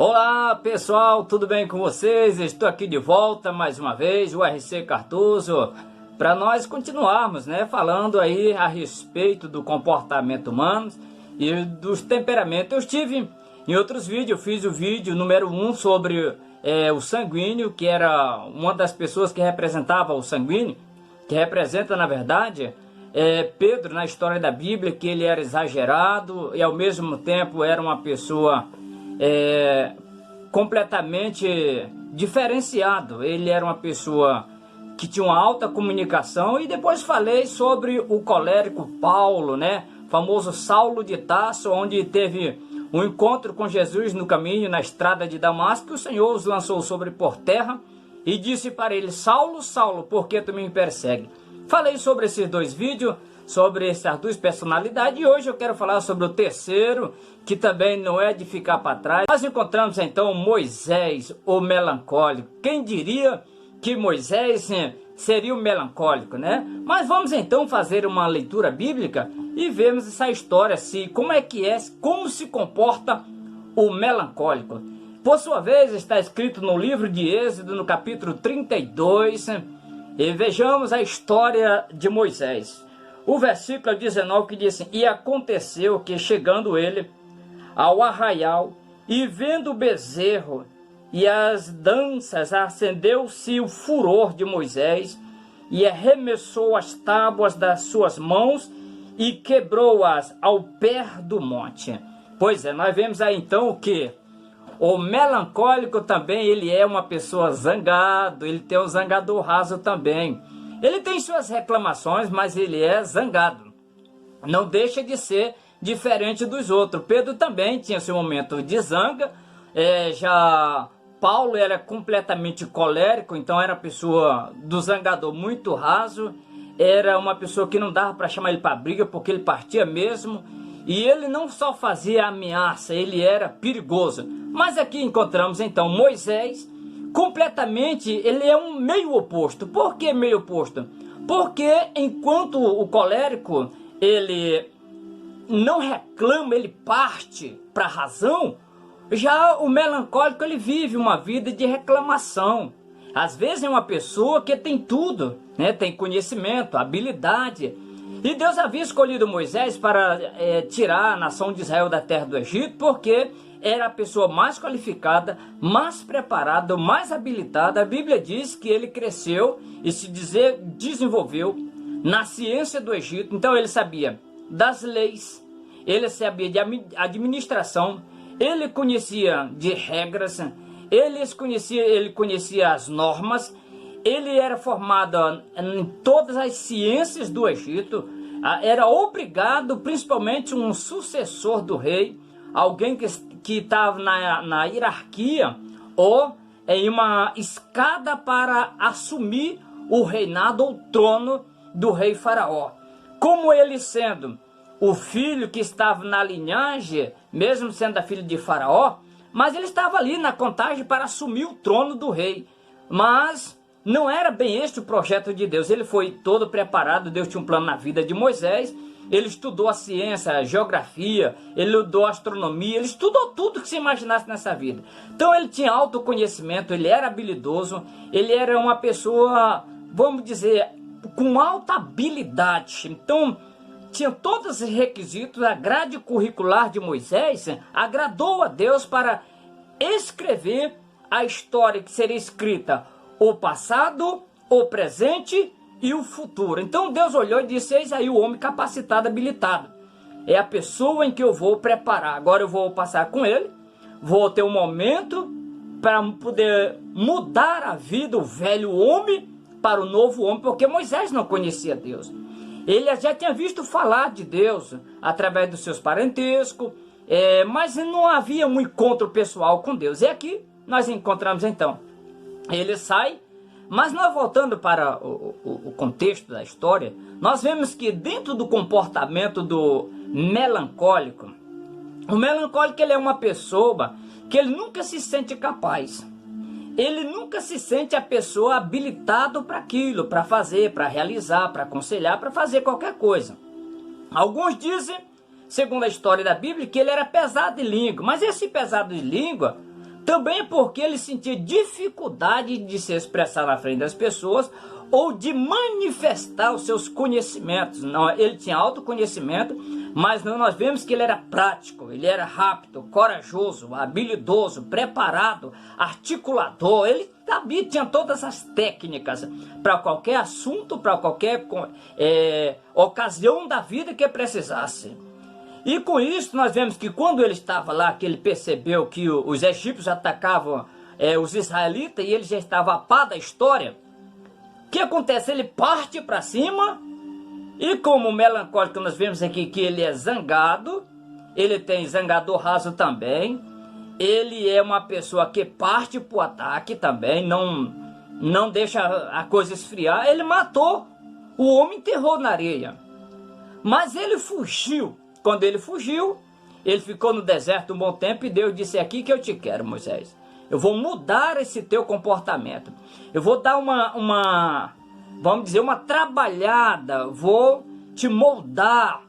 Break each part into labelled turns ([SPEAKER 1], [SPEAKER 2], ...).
[SPEAKER 1] Olá pessoal, tudo bem com vocês? Estou aqui de volta mais uma vez, o RC Cardoso, para nós continuarmos, falando aí a respeito do comportamento humano e dos temperamentos. Eu estive em outros vídeos, eu fiz o vídeo número 1 sobre o sanguíneo, que era uma das pessoas que representava o sanguíneo, que representa na verdade Pedro na história da Bíblia, que ele era exagerado e ao mesmo tempo era uma pessoa completamente diferenciado. Ele era uma pessoa que tinha uma alta comunicação. E depois falei sobre o colérico Paulo, famoso Saulo de Tarso, onde teve um encontro com Jesus no caminho, na estrada de Damasco. O Senhor os lançou por terra e disse para ele: Saulo, Saulo, por que tu me persegue? Falei sobre esses dois vídeos, sobre essas duas personalidades, e hoje eu quero falar sobre o terceiro, que também não é de ficar para trás. Nós encontramos então Moisés, o melancólico. Quem diria que Moisés seria o melancólico, Mas vamos então fazer uma leitura bíblica e vermos essa história, como se comporta o melancólico. Por sua vez, está escrito no livro de Êxodo, no capítulo 32, e vejamos a história de Moisés. O versículo 19 que diz assim: E aconteceu que, chegando ele ao arraial e vendo o bezerro e as danças, acendeu-se o furor de Moisés e arremessou as tábuas das suas mãos e quebrou-as ao pé do monte. Pois é, nós vemos aí então que o melancólico também, ele é uma pessoa zangado, ele tem um zangador raso também. Ele tem suas reclamações, mas ele é zangado. Não deixa de ser diferente dos outros. Pedro também tinha seu momento de zanga. Já Paulo era completamente colérico, então era pessoa do zangador muito raso. Era uma pessoa que não dava para chamar ele para briga, porque ele partia mesmo. E ele não só fazia ameaça, ele era perigoso. Mas aqui encontramos então Moisés, completamente, ele é um meio oposto. Por que meio oposto? Porque enquanto o colérico, ele não reclama, ele parte para a razão, já o melancólico, ele vive uma vida de reclamação. Às vezes é uma pessoa que tem tudo, tem conhecimento, habilidade. E Deus havia escolhido Moisés para tirar a nação de Israel da terra do Egito, porque era a pessoa mais qualificada, mais preparada, mais habilitada. A Bíblia diz que ele cresceu e se desenvolveu na ciência do Egito. Então ele sabia das leis, ele sabia de administração, ele conhecia de regras, ele conhecia as normas. Ele era formado em todas as ciências do Egito, era obrigado, principalmente um sucessor do rei, alguém que estava na hierarquia ou em uma escada para assumir o reinado ou trono do rei Faraó. Como ele sendo o filho que estava na linhagem, mesmo sendo a filha de Faraó, mas ele estava ali na contagem para assumir o trono do rei. Mas não era bem este o projeto de Deus. Ele foi todo preparado. Deus tinha um plano na vida de Moisés. Ele estudou a ciência, a geografia, ele estudou a astronomia, ele estudou tudo que se imaginasse nessa vida. Então ele tinha autoconhecimento, ele era habilidoso, ele era uma pessoa, vamos dizer, com alta habilidade. Então tinha todos os requisitos. A grade curricular de Moisés agradou a Deus para escrever a história que seria escrita: o passado, o presente e o futuro. Então Deus olhou e disse: eis aí o homem capacitado, habilitado. É a pessoa em que eu vou preparar. Agora eu vou passar com ele, vou ter um momento para poder mudar a vida, o velho homem para o novo homem, porque Moisés não conhecia Deus. Ele já tinha visto falar de Deus através dos seus parentescos, mas não havia um encontro pessoal com Deus. E aqui nós encontramos então. Ele sai, mas nós voltando para o contexto da história, nós vemos que dentro do comportamento do melancólico, o melancólico, ele é uma pessoa que ele nunca se sente capaz. Ele nunca se sente a pessoa habilitado para aquilo, para fazer, para realizar, para aconselhar, para fazer qualquer coisa. Alguns dizem, segundo a história da Bíblia, que ele era pesado de língua, mas esse pesado de língua Também é porque ele sentia dificuldade de se expressar na frente das pessoas ou de manifestar os seus conhecimentos. Não, ele tinha autoconhecimento, mas não, nós vemos que ele era prático, ele era rápido, corajoso, habilidoso, preparado, articulador. Ele sabia, tinha todas as técnicas para qualquer assunto, para qualquer ocasião da vida que precisasse. E com isso nós vemos que quando ele estava lá, que ele percebeu que os egípcios atacavam os israelitas e ele já estava a par da história, o que acontece? Ele parte para cima e, como melancólico, nós vemos aqui que ele é zangado, ele tem zangador raso também, ele é uma pessoa que parte para o ataque também, não deixa a coisa esfriar. Ele matou, o homem enterrou na areia, mas ele fugiu. Quando ele fugiu, ele ficou no deserto um bom tempo e Deus disse: é aqui que eu te quero, Moisés. Eu vou mudar esse teu comportamento. Eu vou dar vamos dizer, uma trabalhada. Vou te moldar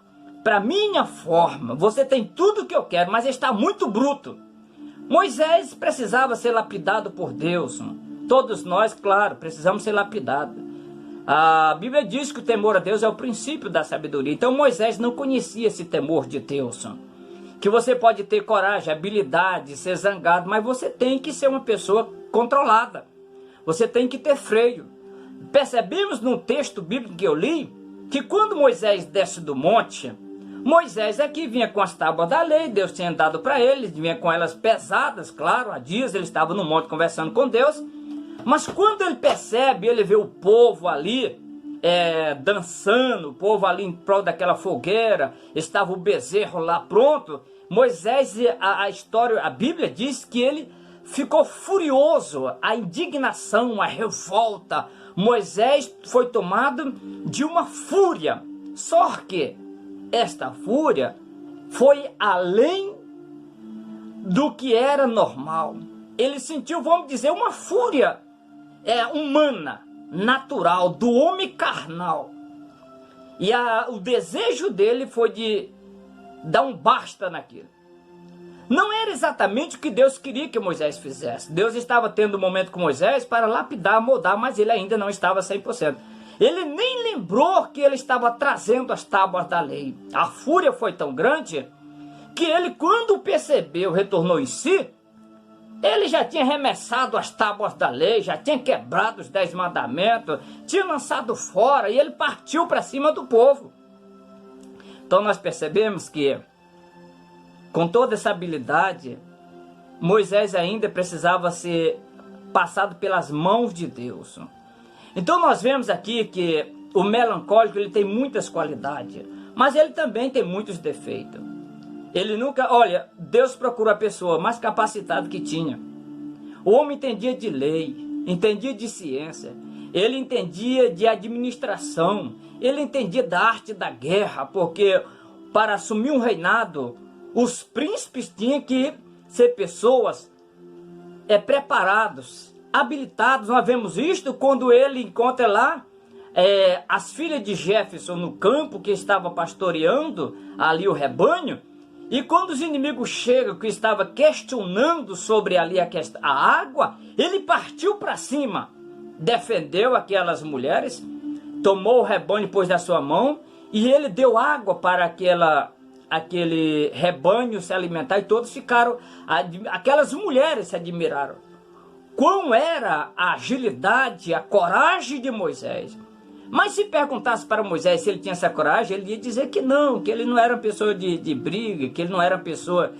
[SPEAKER 1] para minha forma. Você tem tudo que eu quero, mas está muito bruto. Moisés precisava ser lapidado por Deus. Todos nós, claro, precisamos ser lapidados. A Bíblia diz que o temor a Deus é o princípio da sabedoria. Então Moisés não conhecia esse temor de Deus. Que você pode ter coragem, habilidade, ser zangado, mas você tem que ser uma pessoa controlada. Você tem que ter freio. Percebemos no texto bíblico que eu li, que quando Moisés desce do monte, Moisés aqui vinha com as tábuas da lei, Deus tinha dado para ele, vinha com elas pesadas, claro, há dias ele estava no monte conversando com Deus, mas quando ele percebe, ele vê o povo ali, dançando, o povo ali em prol daquela fogueira, estava o bezerro lá pronto, Moisés, a Bíblia diz que ele ficou furioso, a indignação, a revolta. Moisés foi tomado de uma fúria, só que esta fúria foi além do que era normal. Ele sentiu, vamos dizer, uma fúria humana, natural, do homem carnal. E o desejo dele foi de dar um basta naquilo. Não era exatamente o que Deus queria que Moisés fizesse. Deus estava tendo um momento com Moisés para lapidar, moldar, mas ele ainda não estava 100%. Ele nem lembrou que ele estava trazendo as tábuas da lei. A fúria foi tão grande que ele, quando percebeu, retornou em si, ele já tinha arremessado as tábuas da lei, já tinha quebrado os 10 mandamentos, tinha lançado fora e ele partiu para cima do povo. Então nós percebemos que, com toda essa habilidade, Moisés ainda precisava ser passado pelas mãos de Deus. Então nós vemos aqui que o melancólico ele tem muitas qualidades, mas ele também tem muitos defeitos. Ele nunca, olha, Deus procurou a pessoa mais capacitada que tinha. O homem entendia de lei, entendia de ciência, ele entendia de administração, ele entendia da arte da guerra, porque para assumir um reinado, os príncipes tinham que ser pessoas preparados, habilitados. Nós vemos isto quando ele encontra lá as filhas de Jefferson no campo, que estava pastoreando ali o rebanho. E quando os inimigos chegam, que estava questionando sobre ali a água, ele partiu para cima, defendeu aquelas mulheres, tomou o rebanho, pôs na sua mão, e ele deu água para aquele rebanho se alimentar, e todos ficaram, aquelas mulheres se admiraram. Quão era a agilidade, a coragem de Moisés. Mas se perguntasse para Moisés se ele tinha essa coragem, ele ia dizer que ele não era uma pessoa de briga, que ele não era uma pessoa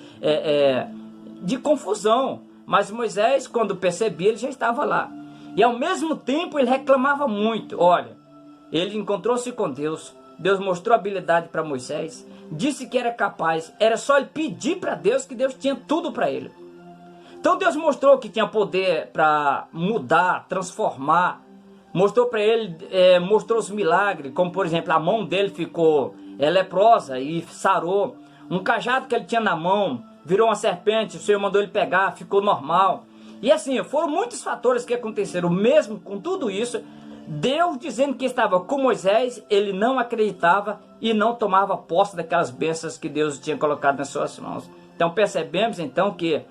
[SPEAKER 1] de confusão. Mas Moisés, quando percebia, ele já estava lá. E ao mesmo tempo ele reclamava muito. Olha, ele encontrou-se com Deus. Deus mostrou habilidade para Moisés, disse que era capaz, era só ele pedir para Deus, que Deus tinha tudo para ele. Então Deus mostrou que tinha poder para mudar, transformar, mostrou para ele, mostrou os milagres, como por exemplo, a mão dele ficou leprosa e sarou, um cajado que ele tinha na mão, virou uma serpente, o Senhor mandou ele pegar, ficou normal. E assim, foram muitos fatores que aconteceram, mesmo com tudo isso, Deus dizendo que estava com Moisés, ele não acreditava e não tomava posse daquelas bênçãos que Deus tinha colocado nas suas mãos. Então percebemos então que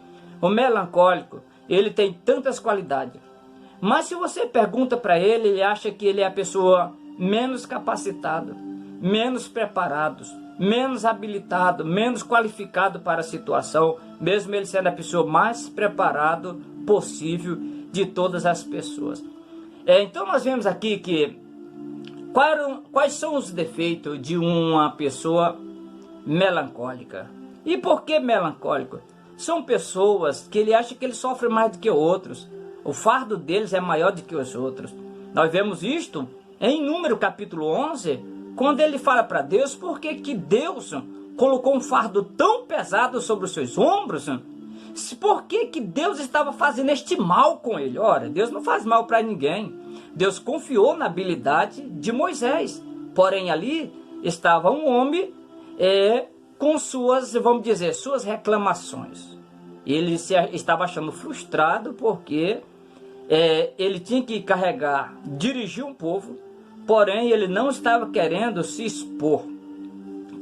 [SPEAKER 1] O melancólico, ele tem tantas qualidades. Mas se você pergunta para ele, ele acha que ele é a pessoa menos capacitada, menos preparado, menos habilitado, menos qualificado para a situação, mesmo ele sendo a pessoa mais preparada possível de todas as pessoas. Então nós vemos aqui que quais são os defeitos de uma pessoa melancólica. E por que melancólico? São pessoas que ele acha que ele sofre mais do que outros. O fardo deles é maior do que os outros. Nós vemos isto em Número capítulo 11, quando ele fala para Deus por que Deus colocou um fardo tão pesado sobre os seus ombros. Por que Deus estava fazendo este mal com ele? Ora, Deus não faz mal para ninguém. Deus confiou na habilidade de Moisés. Porém, ali estava um homem com suas, vamos dizer, suas reclamações. Ele estava achando frustrado porque ele tinha que dirigir um povo, porém ele não estava querendo se expor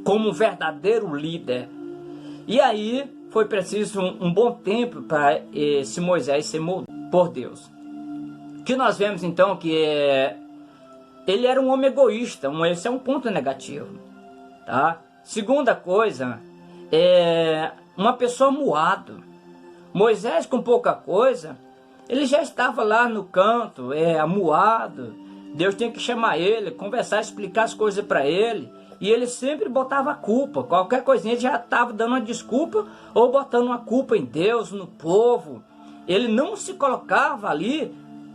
[SPEAKER 1] como um verdadeiro líder. E aí foi preciso um bom tempo para esse Moisés ser moldado por Deus. Que nós vemos então que ele era um homem egoísta, esse é um ponto negativo, tá? Segunda coisa, uma pessoa moado. Moisés, com pouca coisa, ele já estava lá no canto, amuado. Deus tinha que chamar ele, conversar, explicar as coisas para ele. E ele sempre botava a culpa. Qualquer coisinha ele já estava dando uma desculpa ou botando uma culpa em Deus, no povo. Ele não se colocava ali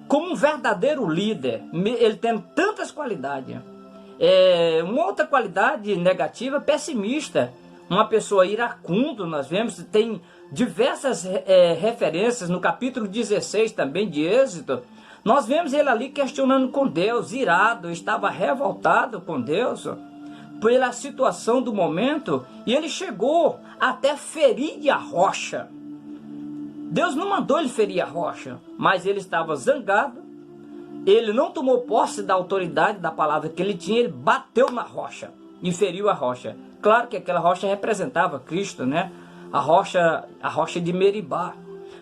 [SPEAKER 1] como um verdadeiro líder. Ele tem tantas qualidades. Uma outra qualidade negativa, pessimista. Uma pessoa iracundo, nós vemos, tem diversas referências no capítulo 16 também de Êxodo. Nós vemos ele ali questionando com Deus, irado, estava revoltado com Deus pela situação do momento, e ele chegou até ferir a rocha. Deus não mandou ele ferir a rocha, mas ele estava zangado, ele não tomou posse da autoridade da palavra que ele tinha, ele bateu na rocha e feriu a rocha. Claro que aquela rocha representava Cristo, né? A rocha de Meribá.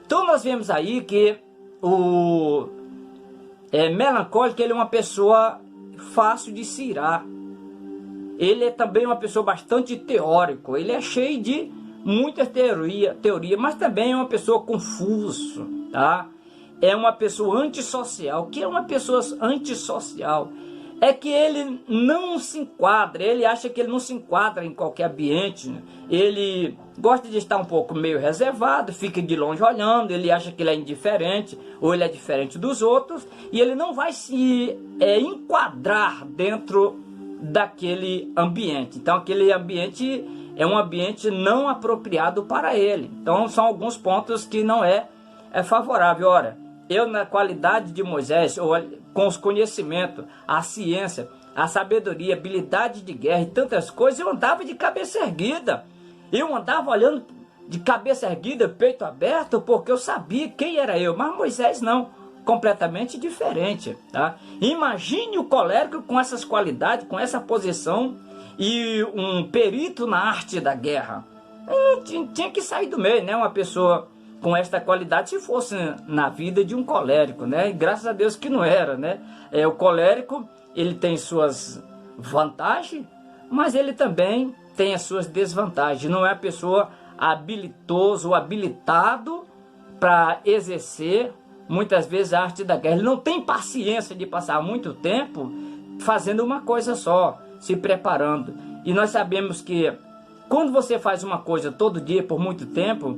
[SPEAKER 1] Então nós vemos aí que o melancólico, ele é uma pessoa fácil de se irar. Ele é também uma pessoa bastante teórico. Ele é cheio de muita teoria, mas também é uma pessoa confuso, tá? É uma pessoa antissocial. O que é uma pessoa antissocial? É que ele não se enquadra, ele acha que ele não se enquadra em qualquer ambiente, né? Ele gosta de estar um pouco meio reservado, fica de longe olhando, ele acha que ele é indiferente, ou ele é diferente dos outros, e ele não vai se enquadrar dentro daquele ambiente. Então aquele ambiente é um ambiente não apropriado para ele. Então são alguns pontos que não é favorável. Ora, eu na qualidade de Moisés, com os conhecimentos, a ciência, a sabedoria, habilidade de guerra e tantas coisas, eu andava de cabeça erguida. Eu andava olhando de cabeça erguida, peito aberto, porque eu sabia quem era eu. Mas Moisés não, completamente diferente, tá? Imagine o colérico com essas qualidades, com essa posição e um perito na arte da guerra. Tinha que sair do meio, né? Uma pessoa com esta qualidade, se fosse na vida de um colérico, né? E graças a Deus que não era, né? O colérico, ele tem suas vantagens, mas ele também tem as suas desvantagens. Não é a pessoa habilitoso ou habilitado para exercer muitas vezes a arte da guerra. Ele não tem paciência de passar muito tempo fazendo uma coisa só, se preparando. E nós sabemos que quando você faz uma coisa todo dia por muito tempo,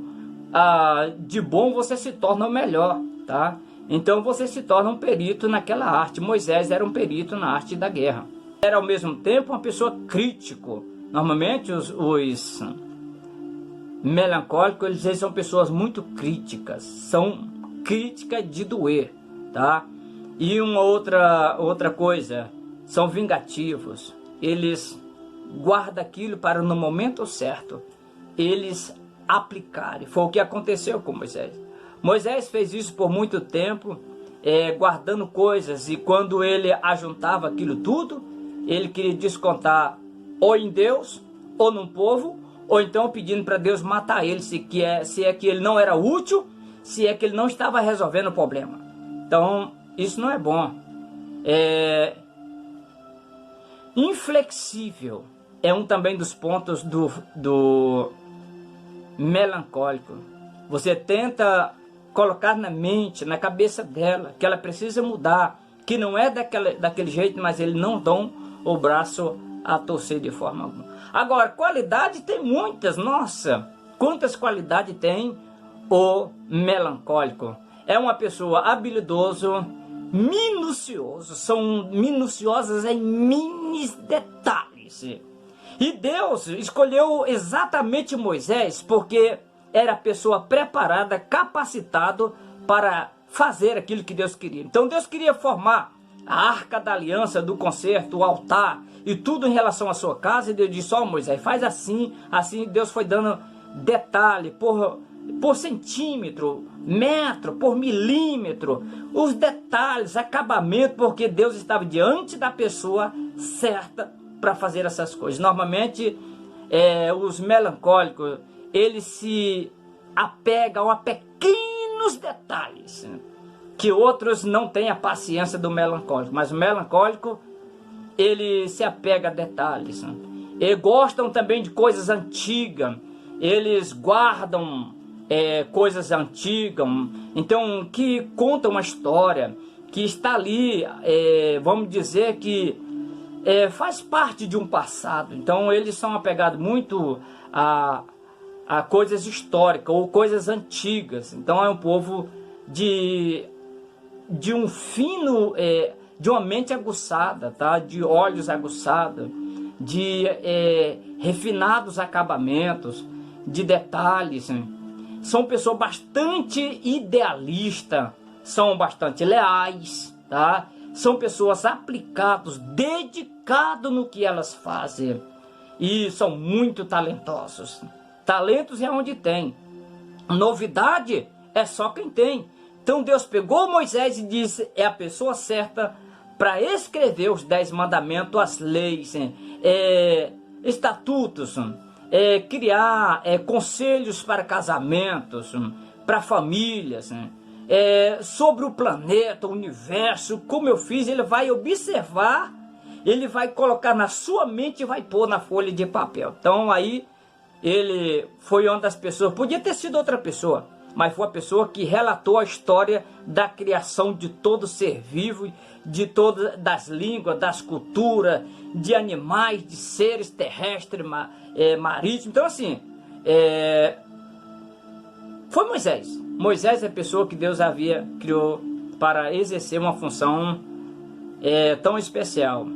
[SPEAKER 1] de bom você se torna o melhor, tá? Então você se torna um perito naquela arte. Moisés era um perito na arte da guerra. Era ao mesmo tempo uma pessoa crítico. Normalmente os melancólicos, eles são pessoas muito críticas, são críticas de doer, tá? E uma outra coisa, são vingativos. Eles guardam aquilo para no momento certo eles aplicarem. Foi o que aconteceu com Moisés. Moisés fez isso por muito tempo, guardando coisas, e quando ele ajuntava aquilo tudo, ele queria descontar ou em Deus, ou num povo, ou então pedindo para Deus matar ele, se é que ele não era útil, se é que ele não estava resolvendo o problema. Então, isso não é bom. Inflexível é um também dos pontos do melancólico. Você tenta colocar na mente, na cabeça dela, que ela precisa mudar, que não é daquele jeito, mas eles não dão o braço a torcer de forma alguma. Agora, qualidade tem muitas, nossa, quantas qualidades tem o melancólico? É uma pessoa habilidoso, minucioso, são minuciosas em minis detalhes. E Deus escolheu exatamente Moisés porque era a pessoa preparada, capacitado para fazer aquilo que Deus queria. Então Deus queria formar a arca da aliança, do concerto, o altar e tudo em relação à sua casa. E Deus disse: ó, Moisés, faz assim, assim. Deus foi dando detalhe por centímetro, metro, por milímetro, os detalhes, acabamento, porque Deus estava diante da pessoa certa para fazer essas coisas. Normalmente os melancólicos, eles se apegam a pequenos detalhes, que outros não têm a paciência do melancólico. Mas o melancólico, ele se apega a detalhes. E gostam também de coisas antigas. Eles guardam coisas antigas. Então, que contam uma história, que está ali, vamos dizer que faz parte de um passado. Então, eles são apegados muito a coisas históricas ou coisas antigas. Então, é um povo de um fino, de uma mente aguçada, tá? De olhos aguçados, de refinados acabamentos, de detalhes. São pessoas bastante idealistas, são bastante leais, tá? São pessoas aplicadas, dedicadas no que elas fazem, e são muito talentosos. Talentos é onde tem, novidade é só quem tem. Então Deus pegou Moisés e disse: é a pessoa certa para escrever os 10 mandamentos, as leis, estatutos, criar conselhos para casamentos, para famílias, sobre o planeta, o universo. Como eu fiz, ele vai observar, ele vai colocar na sua mente e vai pôr na folha de papel. Então aí ele foi uma das pessoas, podia ter sido outra pessoa, mas foi a pessoa que relatou a história da criação de todo ser vivo, de todas das línguas, das culturas, de animais, de seres terrestres, marítimos. Então assim, foi Moisés. Moisés é a pessoa que Deus criou para exercer uma função tão especial.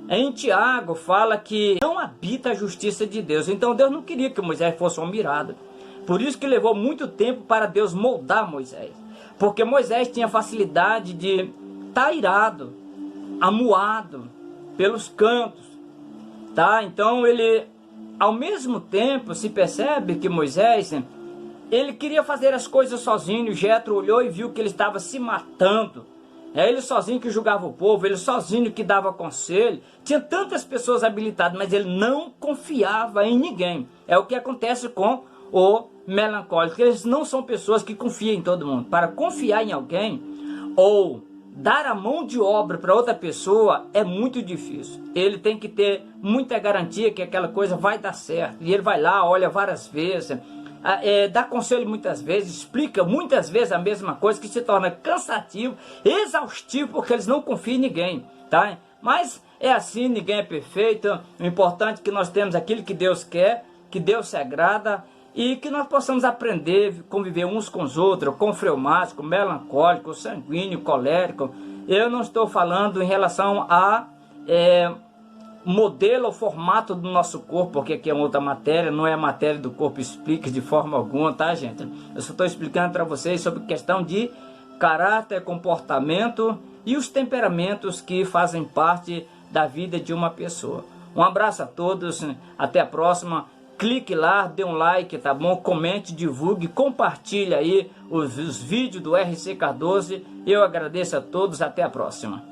[SPEAKER 1] Em Tiago fala que não habita a justiça de Deus. Então Deus não queria que Moisés fosse um mirado. Por isso que levou muito tempo para Deus moldar Moisés. Porque Moisés tinha facilidade de estar irado, amuado pelos cantos, tá? Então ele, ao mesmo tempo, se percebe que Moisés, ele queria fazer as coisas sozinho. Jetro olhou e viu que ele estava se matando. É ele sozinho que julgava o povo, ele sozinho que dava conselho. Tinha tantas pessoas habilitadas, mas ele não confiava em ninguém. É o que acontece com o melancólico. Eles não são pessoas que confiam em todo mundo. Para confiar em alguém ou dar a mão de obra para outra pessoa é muito difícil. Ele tem que ter muita garantia que aquela coisa vai dar certo. E ele vai lá, olha várias vezes, dá conselho muitas vezes, explica muitas vezes a mesma coisa, que se torna cansativo, exaustivo, porque eles não confiam em ninguém, tá? Mas é assim, ninguém é perfeito. O importante é que nós temos aquilo que Deus quer, que Deus se agrada, e que nós possamos aprender, conviver uns com os outros, com fleumático, melancólico, sanguíneo, colérico. Eu não estou falando em relação a modelo ou formato do nosso corpo, porque aqui é outra matéria, não é a matéria do corpo explica de forma alguma, tá, gente? Eu só estou explicando para vocês sobre questão de caráter, comportamento e os temperamentos que fazem parte da vida de uma pessoa. Um abraço a todos, até a próxima. Clique lá, dê um like, tá bom? Comente, divulgue, compartilhe aí os vídeos do RC Cardoso. Eu agradeço a todos, até a próxima.